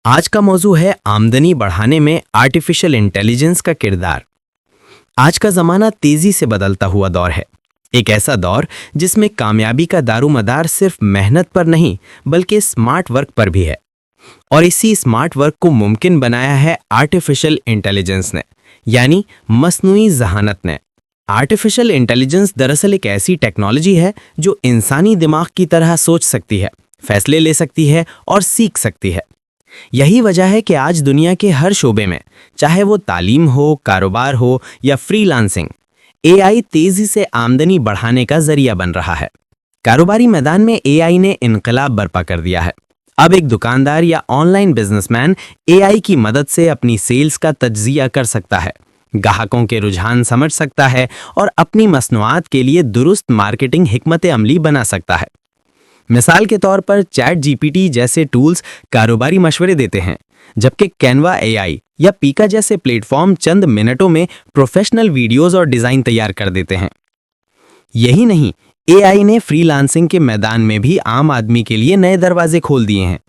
आज का मौजू है आमदनी बढ़ाने में आर्टिफिशियल इंटेलिजेंस का किरदार। आज का ज़माना तेज़ी से बदलता हुआ दौर है, एक ऐसा दौर जिसमें कामयाबी का दारोमदार सिर्फ मेहनत पर नहीं बल्कि स्मार्ट वर्क पर भी है। और इसी स्मार्ट वर्क को मुमकिन बनाया है आर्टिफिशियल इंटेलिजेंस ने, यानी मसनूई ज़हानत ने। आर्टिफिशियल इंटेलिजेंस दरअसल एक ऐसी टेक्नोलॉजी है जो इंसानी दिमाग की तरह सोच सकती है, फैसले ले सकती है और सीख सकती है। यही वजह है कि आज दुनिया के हर शोबे में, चाहे वो तालीम हो, कारोबार हो या फ्रीलांसिंग, एआई तेजी से आमदनी बढ़ाने का जरिया बन रहा है। कारोबारी मैदान में एआई ने इनकलाब बर्पा कर दिया है। अब एक दुकानदार या ऑनलाइन बिजनेसमैन एआई की मदद से अपनी सेल्स का तज्जिया कर सकता है, ग्राहकों के रुझान समझ सकता है और अपनी मसनूआत के लिए दुरुस्त मार्केटिंग हिकमत अमली बना सकता है। मिसाल के तौर पर चैट जीपीटी जैसे टूल्स कारोबारी मशवरे देते हैं, जबकि कैनवा एआई या पीका जैसे प्लेटफॉर्म चंद मिनटों में प्रोफेशनल वीडियोस और डिज़ाइन तैयार कर देते हैं। यही नहीं, एआई ने फ्रीलांसिंग के मैदान में भी आम आदमी के लिए नए दरवाजे खोल दिए हैं।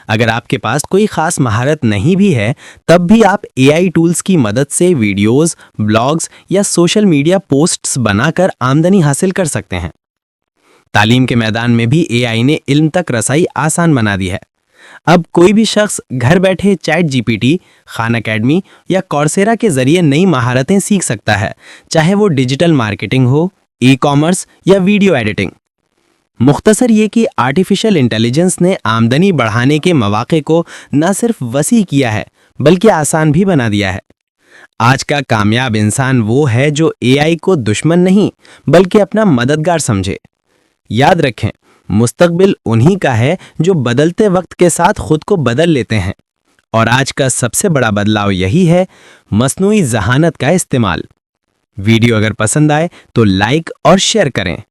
अगर आपके पास कोई खास महारत नहीं भी है, तब भी आप एआई टूल्स की मदद से वीडियोस, ब्लॉग्स या सोशल मीडिया पोस्ट्स बनाकर आमदनी हासिल कर सकते हैं। तालीम के मैदान में भी एआई ने इल्म तक रसाई आसान बना दी है। अब कोई भी शख्स घर बैठे चैट जीपीटी, खान अकेडमी या कॉर्सेरा के जरिए नई महारतें सीख सकता है, चाहे वो डिजिटल मार्केटिंग हो, ई कॉमर्स या वीडियो एडिटिंग। मुख्तसर ये कि आर्टिफिशियल इंटेलिजेंस ने आमदनी बढ़ाने के मौके को न सिर्फ वसी किया है बल्कि आसान भी बना दिया है। आज का कामयाब इंसान वो है जो एआई को दुश्मन नहीं बल्कि अपना मददगार समझे। याद रखें, मुस्तकबिल उन्हीं का है जो बदलते वक्त के साथ खुद को बदल लेते हैं। और आज का सबसे बड़ा बदलाव यही है, मसनूई ज़हानत का इस्तेमाल। वीडियो अगर पसंद आए तो लाइक और शेयर करें।